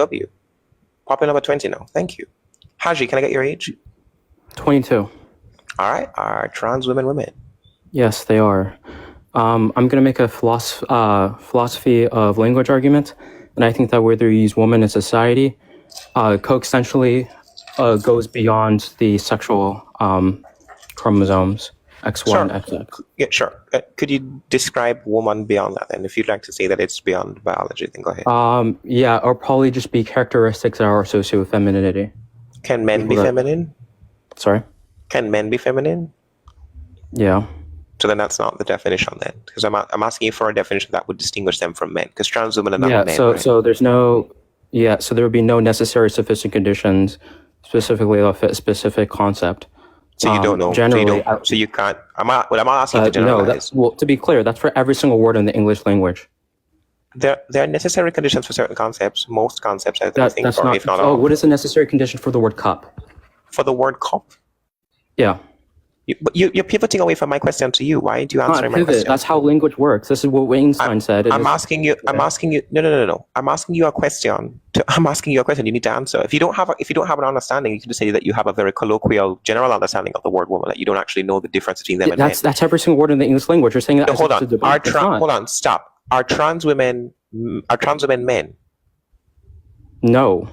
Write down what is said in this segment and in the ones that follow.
W. Pop in number 20 now. Thank you. Haji, can I get your age? 22. All right. Are trans women women? Yes, they are. I'm going to make a philosophy of language argument, and I think that whether you use woman in society, coexistentially goes beyond the sexual chromosomes, X1 and XX. Yeah, sure. Could you describe woman beyond that? And if you'd like to say that it's beyond biology, then go ahead. Yeah, or probably just be characteristics that are associated with femininity. Can men be feminine? Sorry? Can men be feminine? Yeah. So then that's not the definition then, because I'm asking you for a definition that would distinguish them from men, because trans women are not men. So there's no, so there would be no necessary sufficient conditions specifically of a specific concept. So you don't know. Generally, so you can't. I'm not asking you to generalize. No, to be clear, that's for every single word in the English language. There are necessary conditions for certain concepts. Most concepts, I think, that's not. If not all. What is the necessary condition for the word cup? For the word cup? Yeah. But you're pivoting away from my question to you. Why do you answer my question? That's how language works. This is what Einstein said. I'm asking you. No. I'm asking you a question. You need to answer. If you don't have an understanding, you can just say that you have a very colloquial, general understanding of the word woman. That you don't actually know the difference between them and men. That's every single word in the English language. You're saying that. No, hold on. Stop. Are trans women men? No.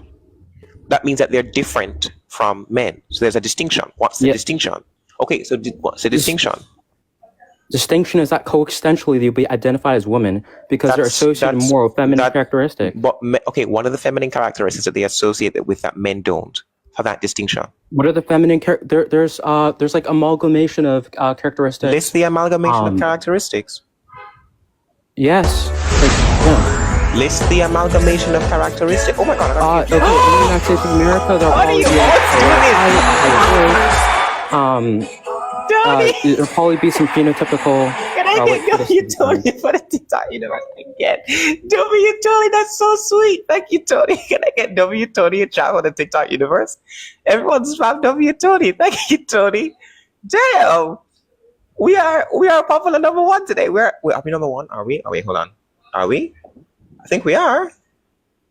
That means that they're different from men. So there's a distinction. What's the distinction? Okay, so what's the distinction? Distinction is that coexistentially they'll be identified as women because they're associated with more feminine characteristics. But what are the feminine characteristics that they associate with that men don't? For that distinction. What are the feminine there's like amalgamation of characteristics. List the amalgamation of characteristics. Yes. List the amalgamation of characteristics. Oh my god. Okay, in the United States of America, there there'll probably be some phenotypical. Can I get W Tony for the TikTok universe again? W Tony, that's so sweet. Thank you, Tony. Can I get W Tony and chat on the TikTok universe? Everyone's spam W Tony. Thank you, Tony. Damn. We are popular number one today. Are we number one? Are we? Oh wait, hold on. Are we? I think we are.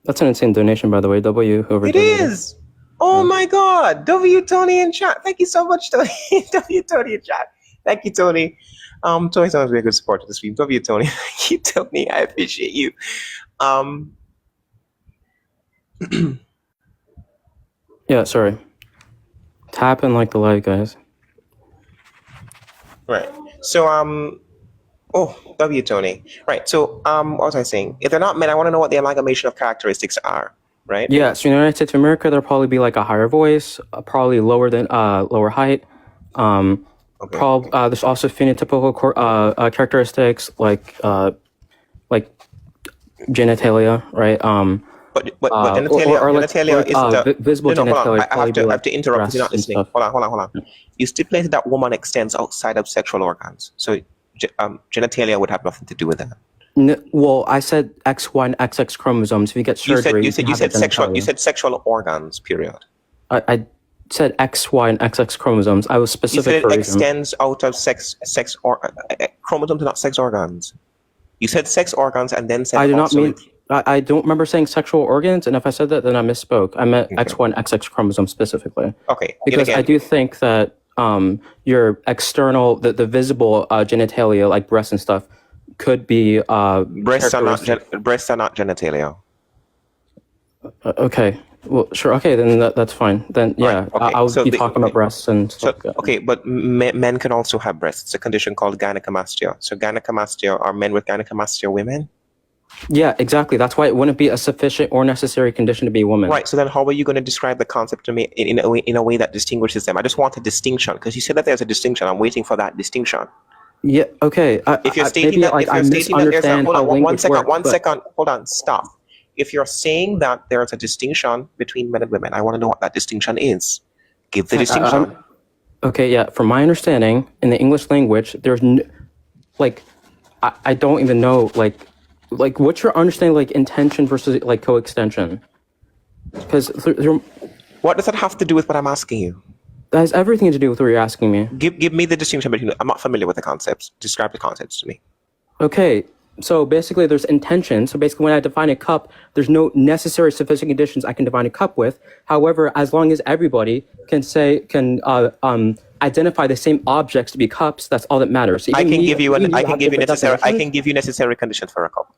That's an insane donation, by the way. W whoever. It is. Oh my God. W Tony in chat. Thank you so much, Tony. W Tony in chat. Thank you, Tony. Tony's always been a good support to the stream. W Tony. Thank you, Tony. I appreciate you. Yeah, sorry. Tap and like the live, guys. Right. So W Tony. Right. So what was I saying? If they're not men, I want to know what the amalgamation of characteristics are. Right? Yeah, so in the United States of America, there'll probably be like a higher voice, probably lower height. There's also phenotypical characteristics like genitalia, right? But genitalia is visible genitalia. I have to interrupt because you're not listening. Hold on. You stipulated that woman extends outside of sexual organs, so genitalia would have nothing to do with that. Well, I said X1 and XX chromosomes. If you get surgery, you said sexual. You said sexual organs. Period. I said XY and XX chromosomes. I was specific. You said it extends out of sex chromosomes are not sex organs. You said sex organs and then said. I do not mean. I don't remember saying sexual organs, and if I said that, then I misspoke. I meant X1 and XX chromosomes specifically. Okay. Because I do think that your external, the visible genitalia, like breasts and stuff, could be breasts are not genitalia. Okay. Well, sure. Okay, then that's fine. Then yeah, right. Okay. I'll be talking about breasts and stuff. Okay, but men can also have breasts. It's a condition called gynecomastia. So gynecomastia are men with gynecomastia women? Yeah, exactly. That's why it wouldn't be a sufficient or necessary condition to be a woman. Right. So then how are you going to describe the concept to me in a way that distinguishes them? I just want a distinction because you said that there's a distinction. I'm waiting for that distinction. Yeah. Okay. If you're stating that, one second. Hold on. Stop. If you're saying that there's a distinction between men and women, I want to know what that distinction is. Give the distinction. Okay. Yeah. From my understanding, in the English language, there's I don't even know what's your understanding intention versus coextension? Because what does that have to do with what I'm asking you? That has everything to do with what you're asking me. Give me the distinction between. I'm not familiar with the concepts. Describe the concepts to me. Okay, So basically, there's intention. So basically, when I define a cup, there's no necessary sufficient conditions I can define a cup with. However, as long as everybody can identify the same objects to be cups, that's all that matters. So I even can me- give you me an and I you can have give you different necessary I definitions. can give you necessary conditions for a cup.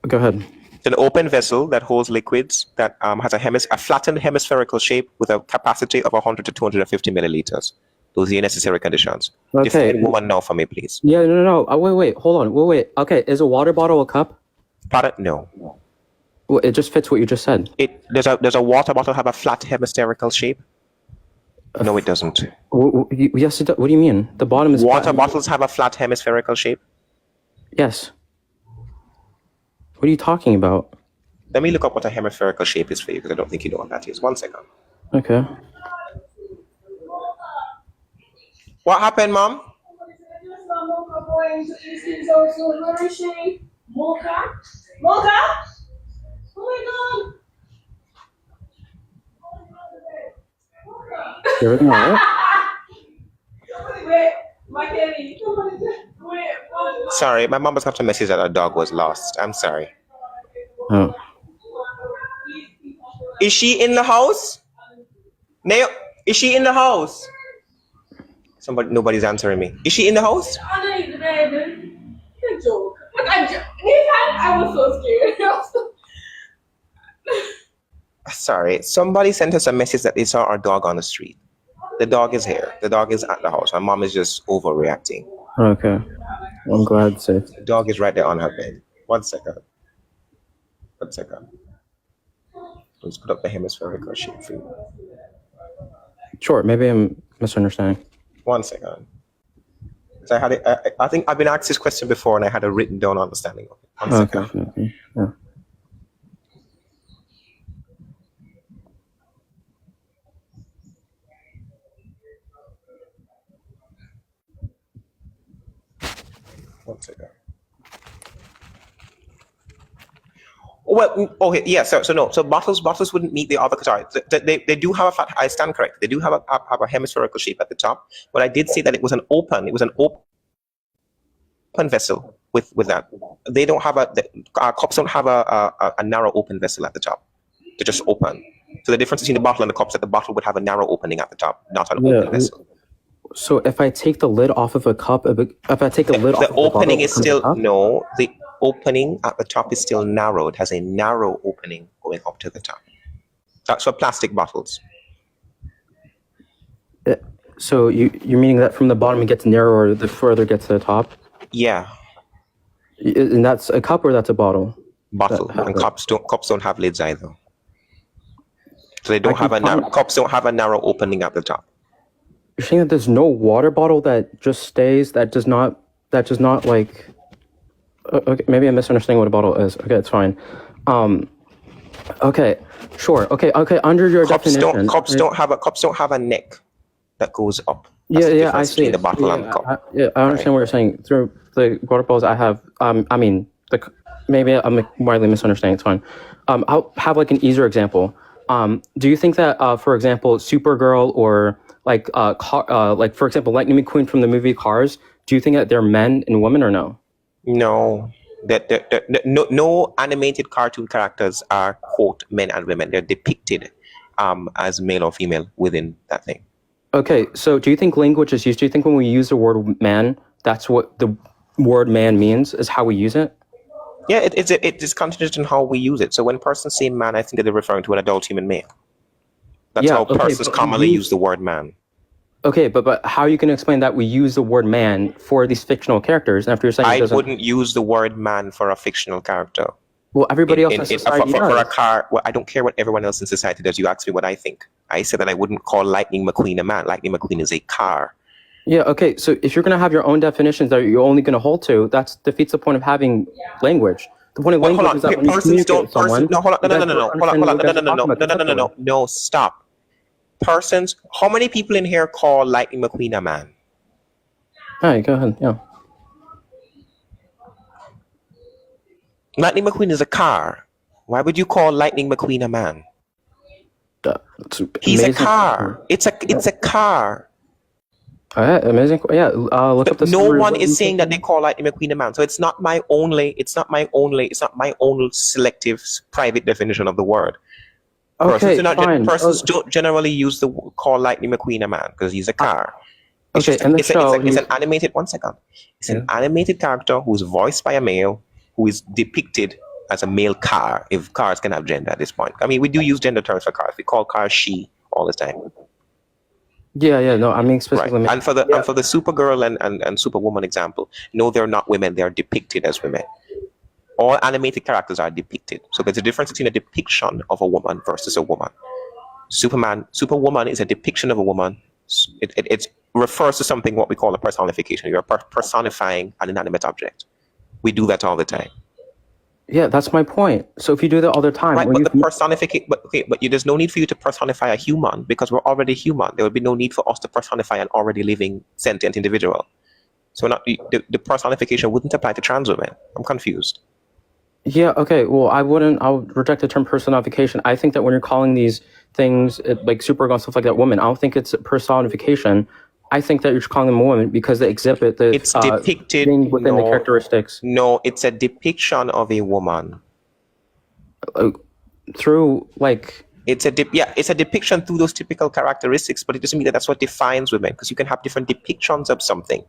Go ahead. It's an open vessel that holds liquids that has a flattened hemispherical shape with a capacity of 100 to 250 milliliters. Those are your necessary conditions. Okay. Define woman now for me, please. Yeah, no. Wait, hold on. Wait. Okay, is a water bottle a cup? Pardon? No. Well, it just fits what you just said. Does a water bottle have a flat hemispherical shape? No, it doesn't. Yes, it does. What do you mean? The bottom is Water flat. bottles have a flat hemispherical shape? Yes. What are you talking about? Let me look up what a hemispherical shape is for you because I don't think you know what that is. 1 second. Okay. What happened, Mom? Where is she? Mocha? Mocha? Oh Is everything all right? my God. Wait, Sorry, my mom was got a message that her dog was lost. I'm sorry. Oh. Is she in the house? Nail, is she in the house? Nobody's answering me. Is she in the house? Good joke. But I was so scared. Sorry, somebody sent us a message that they saw our dog on the street. The dog is here. The dog is at the house. My mom is just overreacting. Okay. I'm glad it's safe. The dog is right there on her bed. 1 second. 1 second. Let's put up the hemispherical shape for you. Sure, maybe I'm misunderstanding. 1 second. So I think I've been asked this question before and I had a written down understanding of it. 1 second. Okay. Yeah. One second. Well, okay, yeah. So bottles wouldn't meet the other category. They do have I stand correct. They do have a hemispherical shape at the top. But I did say that it was an open vessel with that. They don't have cups don't have a narrow open vessel at the top. They're just open. So the difference between the bottle and the cups is that the bottle would have a narrow opening at the top, not an open vessel. So if I take the lid off of a cup, if I take the lid off The of the opening bottle, is still no. The opening at the top is still narrow. It has a narrow opening going up to the top. That's for plastic bottles. So you're meaning that from the bottom it gets narrower the further it gets to the top? Yeah, And that's a cup or that's a bottle? bottle. And cups don't have lids either. So they don't have cups don't have a narrow opening at the top. You're saying that there's no water bottle that just stays, that does not like, okay, maybe I'm misunderstanding what a bottle is. Okay, it's fine. Okay, sure. Okay, under your definition. Cups don't have a neck that goes up. That's the I difference see. between the bottle and the cup. I understand what you're saying. Through the water bottles I have, maybe I'm widely misunderstanding, it's fine. I'll have like an easier example. Do you think that, for example, Supergirl or like for example, Lightning McQueen from the movie Cars, do you think that they're men and women or no? No. No animated cartoon characters are quote men and women. They're depicted as male or female within that thing. Okay, so do you think language is used? Do you think when we use the word man, that's what the word man means, is how we use it? Yeah, it is contingent on how we use it. So when persons say man, I think that they're referring to an adult human male. That's how persons commonly use the word man. Okay, but how are you going to explain that we use the word man for these fictional characters? And after you're saying I wouldn't use the word man for a fictional character. Well, everybody else in society does. For a car, well, I don't care what everyone else in society does. You asked me what I think. I said that I wouldn't call Lightning McQueen a man. Lightning McQueen is a car. Yeah, okay, so if you're going to have your own definitions that you're only going to hold to, that defeats the point of having language. The point of language is that when you communicate with someone... No, stop. Persons, how many people in here call Lightning McQueen a man? All right, go ahead, yeah. Lightning McQueen is a car. Why would you call Lightning McQueen a man? He's a car. It's a car. All right, amazing. Yeah, look up But this. no one is saying that they call Lightning McQueen a man. So it's not my only selective private definition of the word. Okay, fine. Persons don't generally use the call Lightning McQueen a man because he's a car. It's Okay, just in the it's show, an animated. One second. It's an animated character who's voiced by a male who is depicted as a male car. If cars can have gender at this point, I mean, we do use gender terms for cars. We call cars she all the time. Yeah, no, I mean specifically. Right. And for the Supergirl and Superwoman example, no, they're not women. They are depicted as women. All animated characters are depicted. So there's a difference between a depiction of a woman versus a woman. Superwoman is a depiction of a woman. It refers to something what we call a personification. You're personifying an inanimate object. We do that all the time. Yeah, that's my point. So if you do that all the time, right? But the personification, but there's no need for you to personify a human because we're already human. There would be no need for us to personify an already living sentient individual. So the personification wouldn't apply to trans women. I'm confused. Yeah, okay. Well, I would reject the term personification. I think that when you're calling these things like Supergirl and stuff like that women, I don't think it's personification. I think that you're calling them a woman because they exhibit the it's depicted within the characteristics. No, it's a depiction of a woman. Through like it's a depiction through those typical characteristics, but it doesn't mean that that's what defines women, because you can have different depictions of something.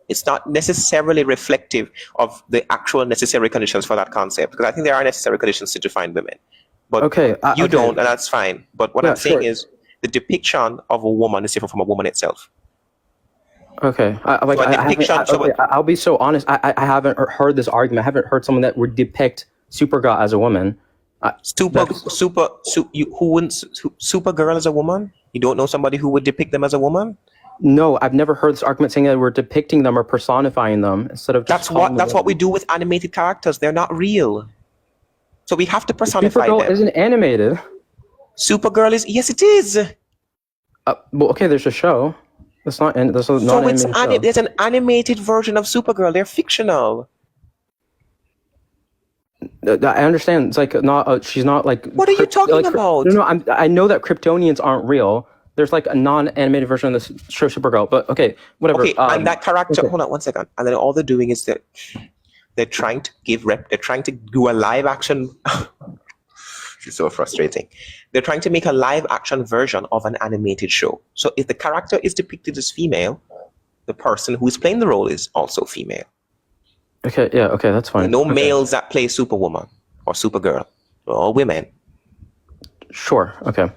It's not necessarily reflective of the actual necessary conditions for that concept, because I think there are necessary conditions to define women. But you don't, and that's fine. But what I'm saying is the depiction of a woman is different from a woman itself. Okay, I'll be so honest. I haven't heard this argument. I haven't heard someone that would depict Supergirl as a woman. Supergirl as a woman? You don't know somebody who would depict them as a woman? No, I've never heard this argument saying that we're depicting them or personifying them instead of just that's what we do with animated characters. They're not real, so we have to personify them. Supergirl isn't animated. Supergirl is, yes, it is. Well, okay, there's a show. There's an animated version of Supergirl. They're fictional. I understand. It's like not. She's not like. What are you talking about? No, I know that Kryptonians aren't real. There's like a non-animated version of this show, Supergirl. But okay, whatever. Okay, and that character. Okay. Hold on 1 second. And then all they're doing is that they're trying to do a live action. It's so frustrating. They're trying to make a live action version of an animated show. So if the character is depicted as female, the person who is playing the role is also female. Okay, yeah, okay, that's fine. No males that play Superwoman or Supergirl. They're all women. Sure, okay.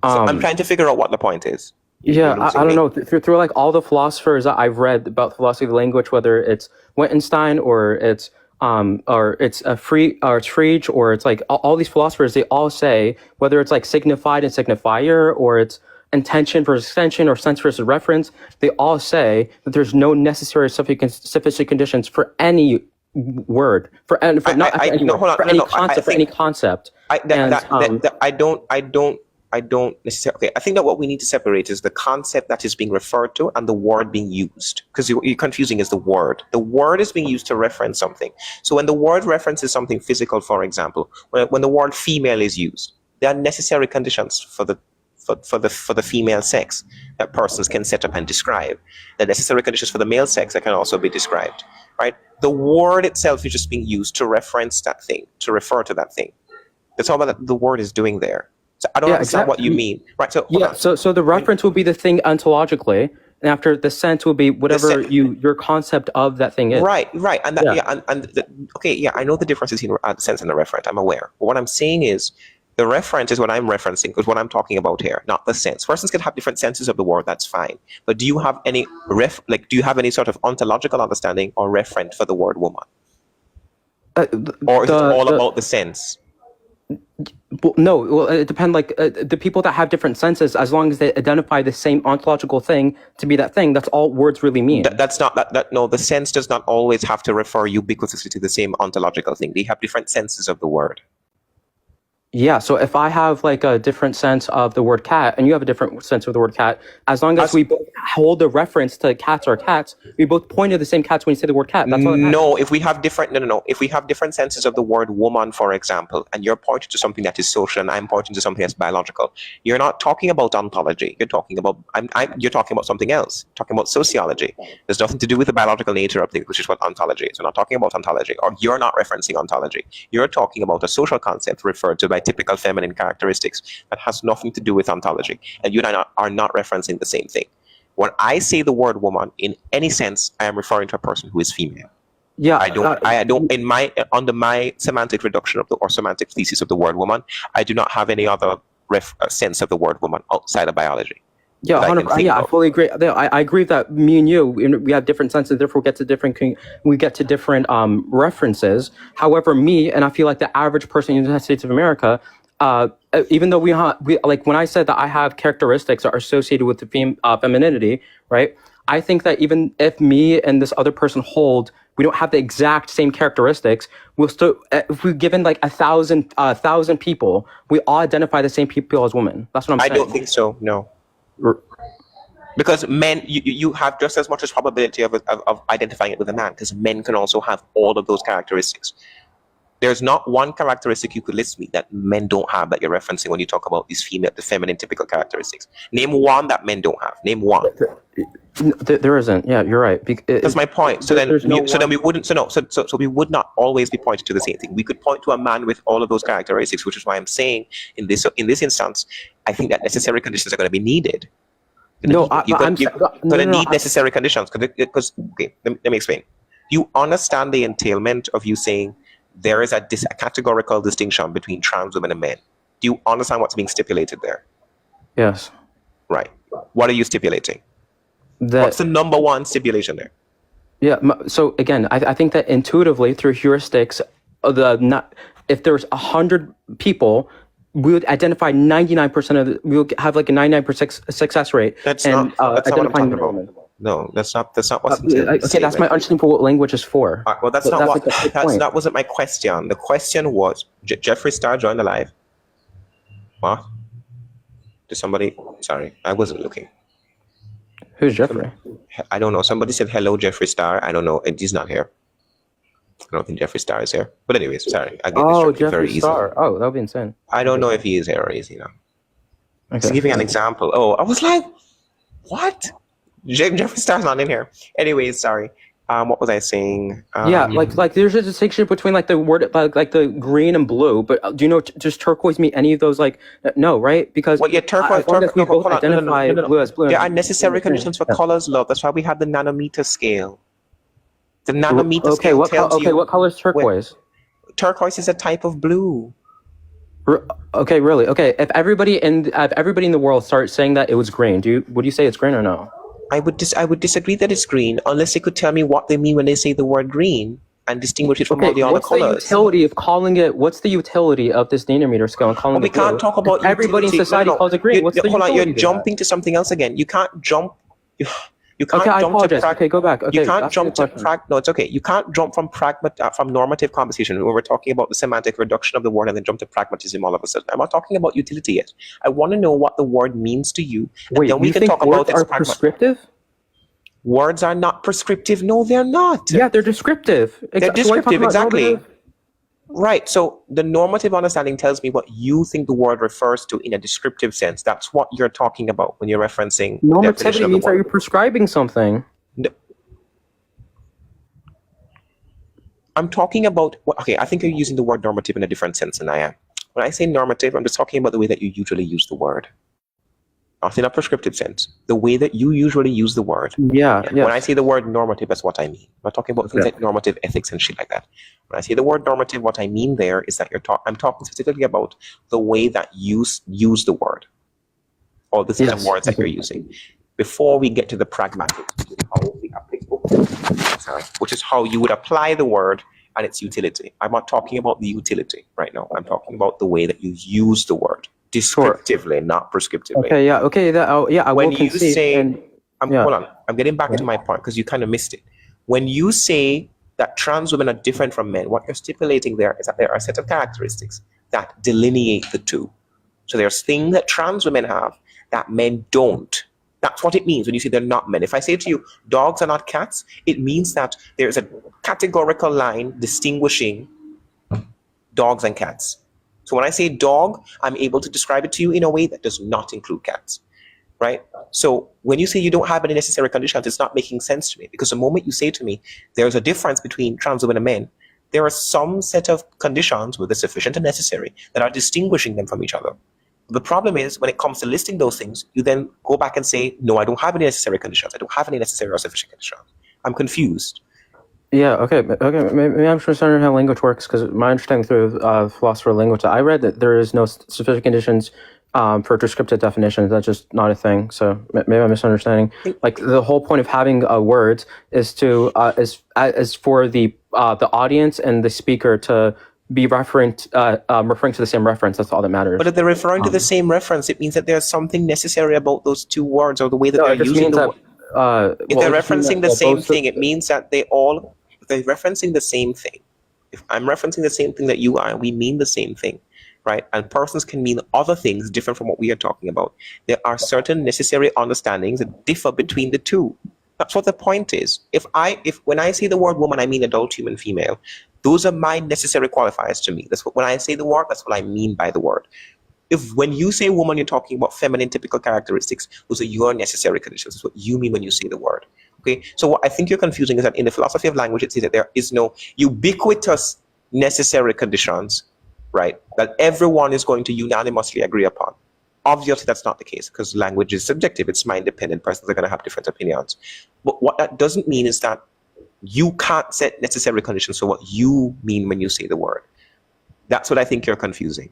So I'm trying to figure out what the point is. Yeah, I don't know. Through like all the philosophers that I've read about philosophy of language, whether it's Wittgenstein or it's Frege, or it's like all these philosophers, they all say, whether it's like signified and signifier, or it's intension versus extension, or sense versus reference, they all say that there's no necessary sufficient conditions for any word, for any concept. I don't necessarily. Okay, I think that what we need to separate is the concept that is being referred to and the word being used, because you're confusing is the word. The word is being used to reference something. So when the word references something physical, for example, when the word female is used, there are necessary conditions for the female sex that persons can set up and describe. The necessary conditions for the male sex that can also be described. Right? The word itself is just being used to reference that thing, to refer to that thing. That's all that the word is doing there. So I don't understand what you mean. Right. So so the reference will be the thing ontologically, and after the sense will be whatever your concept of that thing is. Right. And that, I know the differences in the sense and the referent. I'm aware. But what I'm saying is the referent is what I'm referencing, because what I'm talking about here, not the sense. Persons can have different senses of the word, that's fine. But do you have any sort of ontological understanding or referent for the word woman? Or is it all about the sense? No, well, it depends. Like the people that have different senses, as long as they identify the same ontological thing to be that thing, that's all words really mean. That's not that. No, the sense does not always have to refer ubiquitously to the same ontological thing. They have different senses of the word. Yeah, so if I have like a different sense of the word cat and you have a different sense of the word cat, as long as we both hold a reference to cats or cats, we both point to the same cats when you say the word cat. That's all it No, if we have different, no. If we have different senses of the word woman, for example, and you're pointing to something that is social and I'm pointing to something that's biological, you're not talking about ontology. You're talking about, you're talking about something else, talking about sociology. There's nothing to do with the biological nature of things, which is what ontology is. We're not talking about ontology, or you're not referencing ontology. You're talking about a social concept referred to by typical feminine characteristics that has nothing to do with ontology. And you and I are not referencing the same thing. When I say the word woman, in any sense, I am referring to a person who is female. Yeah, I don't, in my, under my semantic reduction of the, or semantic thesis of the word woman, I do not have any other sense of the word woman outside of biology. Yeah, 100%. Yeah, I fully agree. I agree that me and you, we have different senses, therefore get to different references. However, me, and I feel like the average person in the United States of America, even though we like when I said that I have characteristics that are associated with the femininity, right? I think that even if me and this other person we don't have the exact same characteristics, we'll still, if we're given like 1,000 people, we all identify the same people as women. That's what I'm saying. I don't think so, no. Because men, you have just as much as probability of identifying it with a man, because men can also have all of those characteristics. There's not one characteristic you could list me that men don't have that you're referencing when you talk about these the feminine typical characteristics. Name one that men don't have. Name one. There isn't. Yeah, you're right. That's my point. So then, we wouldn't. So we would not always be pointing to the same thing. We could point to a man with all of those characteristics, which is why I'm saying in this instance, I think that necessary conditions are going to be needed. You're going to need necessary conditions because okay, let me explain. You understand the entailment of you saying there is a categorical distinction between trans women and men. Do you understand what's being stipulated there? Yes. Right. What are you stipulating? What's the number one stipulation there? Yeah. So again, I think that intuitively through heuristics, if there's 100 people, we would identify 99% we would have like a 99% success rate. That's not what I'm talking about. No, that's not what's okay, that's my understanding for what language is for. Well, that wasn't my question. The question was, Jeffree Star joined the live. What? Did somebody? Sorry, I wasn't looking. Who's Jeffree? I don't know. Somebody said hello, Jeffree Star. I don't know. He's not here. I don't think Jeffree Star is here. But anyways, sorry. I get distracted very easily. Star. Oh, that would be insane. I don't know if he is here or is he not. Okay. Just giving an example. Oh, I was like, what? Jeffree Star's not in here. Anyways, sorry. What was I saying? Yeah, like there's a distinction between like the word like the green and blue, but do you know does turquoise mean any of those? Like no, right? Because turquoise. We both identify blue as blue. There are necessary conditions for colors, love. That's why we have the nanometer scale. The nanometer scale tells you. What color is turquoise? Turquoise is a type of blue. Okay, really? Okay, if everybody in the world starts saying that it was green, would you say it's green or no? I would disagree that it's green unless they could tell me what they mean when they say the word green and distinguish it from all the other colors. What's the utility of calling it? What's the utility of this nanometer scale and calling it? We can't talk about everybody in society calls it green. What's the utility? Hold on, you're jumping to something else again. You can't jump. You can't I apologize. Okay, go back. Okay, you can't jump to no, it's okay. You can't jump from normative composition when we're talking about the semantic reduction of the word and then jump to pragmatism all of a sudden. I'm not talking about utility yet. I want to know what the word means to you. Wait, then we can talk about its prescriptive? Words are not prescriptive. No, they're not. Yeah, they're descriptive. They're descriptive, exactly. Right. So the normative understanding tells me what you think the word refers to in a descriptive sense. That's what you're talking about when you're referencing normativity means that you're prescribing something. No. I'm talking about okay, I think you're using the word normative in a different sense than I am. When I say normative, I'm just talking about the way that you usually use the word. Not in a prescriptive sense. The way that you usually use the word. Yeah. When I say the word normative, that's what I mean. I'm not talking about things like normative ethics and shit like that. When I say the word normative, what I mean there is that I'm talking specifically about the way that you use the word. Or the set of words that you're using. Before we get to the pragmatic, which is how you would apply the word and its utility. I'm not talking about the utility right now. I'm talking about the way that you use the word. Descriptively, not prescriptively. Okay, yeah, okay. I when you say, hold on, I'm getting back to my point because you kind of missed it. When you say that trans women are different from men, what you're stipulating there is that there are a set of characteristics that delineate the two. So there's things that trans women have that men don't. That's what it means when you say they're not men. If I say to you, dogs are not cats, it means that there's a categorical line distinguishing dogs and cats. So when I say dog, I'm able to describe it to you in a way that does not include cats, right? So when you say you don't have any necessary conditions, it's not making sense to me, because the moment you say to me, there's a difference between trans women and men, there are some set of conditions, whether sufficient and necessary, that are distinguishing them from each other. The problem is when it comes to listing those things, you then go back and say, no, I don't have any necessary conditions. I don't have any necessary or sufficient conditions. I'm confused. Yeah, okay. Maybe I'm just understanding how language works, because my understanding through philosopher of language, I read that there is no sufficient conditions for descriptive definitions. That's just not a thing. So maybe I'm misunderstanding. Like the whole point of having words is to is for the audience and the speaker to be referring to the same reference. That's all that matters. But if they're referring to the same reference, it means that there's something necessary about those two words or the way that No, they're it just using means the that if they're referencing the same thing, it means that they're referencing the same thing. If I'm referencing the same thing that you are, we mean the same thing, right? And persons can mean other things different from what we are talking about. There are certain necessary understandings that differ between the two. That's what the point is. If when I say the word woman, I mean adult human female. Those are my necessary qualifiers to me. That's what when I say the word, that's what I mean by the word. If when you say woman, you're talking about feminine typical characteristics, those are your necessary conditions. That's what you mean when you say the word. Okay, so what I think you're confusing is that in the philosophy of language, it says that there is no ubiquitous necessary conditions, right, that everyone is going to unanimously agree upon. Obviously, that's not the case, because language is subjective. It's mind-dependent. Persons are going to have different opinions. But what that doesn't mean is that you can't set necessary conditions for what you mean when you say the word. That's what I think you're confusing.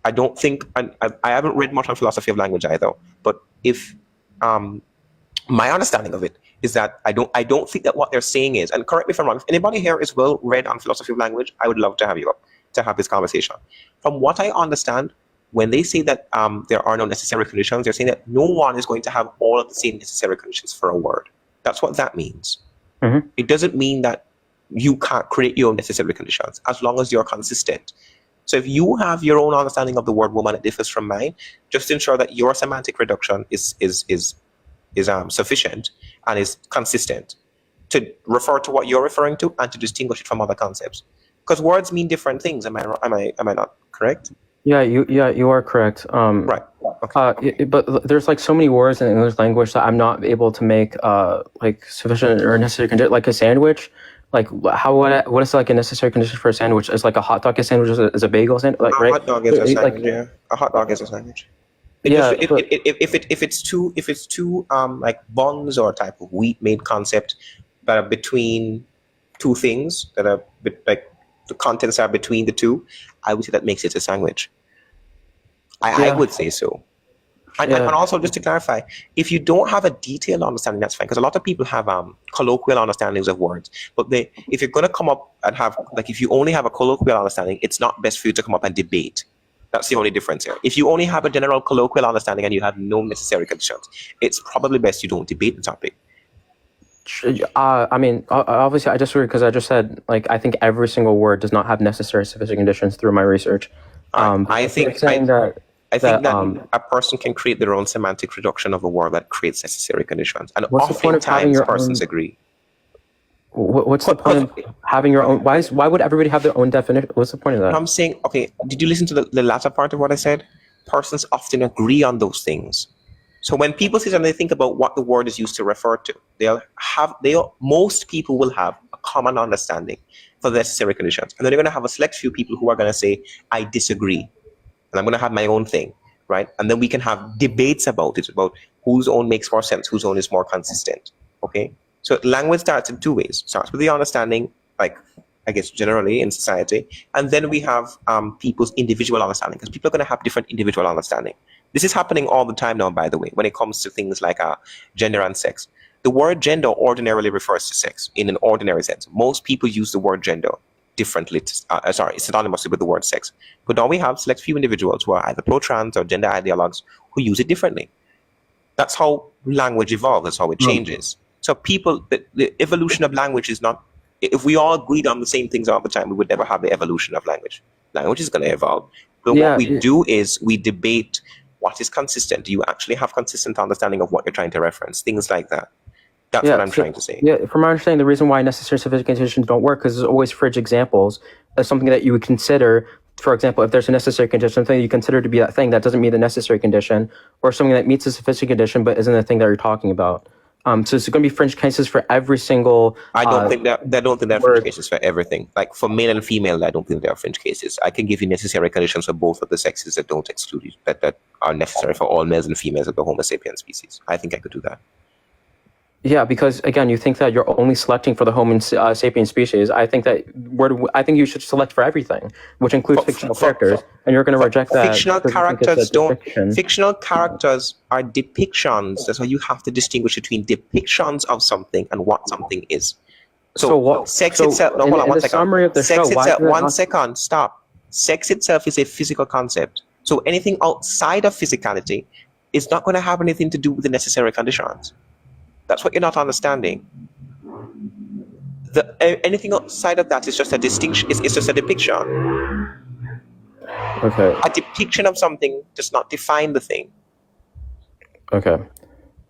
I don't think, I haven't read much on philosophy of language either, but if my understanding of it is that I don't think that what they're saying is, and correct me if I'm wrong, if anybody here is well read on philosophy of language, I would love to have you up to have this conversation. From what I understand, when they say that there are no necessary conditions, they're saying that no one is going to have all of the same necessary conditions for a word. That's what that means. Mm-hmm. It doesn't mean that you can't create your own necessary conditions as long as you're consistent. So if you have your own understanding of the word woman that differs from mine, just ensure that your semantic reduction is sufficient and is consistent to refer to what you're referring to and to distinguish it from other concepts. Because words mean different things. Am I not correct? Yeah, you are correct. Right. Okay. But there's like so many words in the English language that I'm not able to make like sufficient or necessary condition. Like a sandwich, like what is like a necessary condition for a sandwich? Is like a hot dog a sandwich? Is a bagel sandwich? Like, A right? hot dog is a sandwich. Like, Yeah, a hot dog is a sandwich. If it's two like buns or a type of wheat made concept that are between two things that are like the contents are between the two, I would say that makes it a sandwich. I would say so. And also, just to clarify, if you don't have a detailed understanding, that's fine, because a lot of people have colloquial understandings of words. But if you're going to come up and have, like, if you only have a colloquial understanding, it's not best for you to come up and debate. That's the only difference here. If you only have a general colloquial understanding and you have no necessary conditions, it's probably best you don't debate the topic. I mean, obviously, I disagree, because I just said, like, I think every single word does not have necessary sufficient conditions through my research. I think that a person can create their own semantic reduction of a word that creates necessary conditions, and oftentimes persons agree. What's the point of having your own? Why would everybody have their own definition? What's the point of that? I'm saying, okay, did you listen to the latter part of what I said? Persons often agree on those things. So when people sit and they think about what the word is used to refer to, most people will have a common understanding for the necessary conditions. And then they're going to have a select few people who are going to say, I disagree, and I'm going to have my own thing, right? And then we can have debates about it, about whose own makes more sense, whose own is more consistent, okay? So language starts in two ways. It starts with the understanding, like, I guess, generally in society. And then we have people's individual understanding, because people are going to have different individual understanding. This is happening all the time now, by the way, when it comes to things like gender and sex. The word gender ordinarily refers to sex in an ordinary sense. Most people use the word gender differently, synonymously with the word sex. But now we have select few individuals who are either pro-trans or gender ideologues who use it differently. That's how language evolves. That's how it changes. So the evolution of language is not, if we all agreed on the same things all the time, we would never have the evolution of language. Language is going to evolve. But Yeah, what we do is we debate what is consistent. Do you actually have consistent understanding of what you're trying to reference? Things like that. That's what I'm trying to say. Yeah, from my understanding, the reason why necessary sufficient conditions don't work because there's always fridge examples of something that you would consider. For example, if there's a necessary condition, something you consider to be that thing that doesn't meet the necessary condition, or something that meets the sufficient condition but isn't the thing that you're talking about. So it's going to be fringe cases for every single. I don't think that there are word. fringe cases for everything. Like for male and female, I don't think there are fringe cases. I can give you necessary conditions for both of the sexes that don't exclude it, that are necessary for all males and females of the Homo sapiens species. I think I could do that. Yeah, because again, you think that you're only selecting for the Homo sapiens species. I think that I think you should select for everything, which includes fictional characters, and you're going to reject that. Fictional because you think it's characters a don't. depiction. Fictional characters are depictions. That's why you have to distinguish between depictions of something and what something is. Sex itself. No, hold on one second. Summary of the Sex show, itself. One second. Stop. Sex itself is a physical concept. So anything outside of physicality is not going to have anything to do with the necessary conditions. That's what you're not understanding. Anything outside of that is just a distinction. It's just a depiction. Okay. A depiction of something does not define the thing. Okay.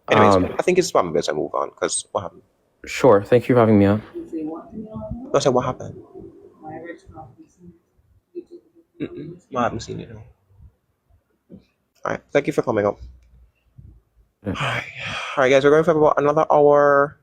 Anyways, I think it's probably best I move on because what happened? Sure. Thank you for having me on. No, so what happened? I haven't seen it. No. All right. Thank you for coming up. Yeah. All right, guys. We're going for about another hour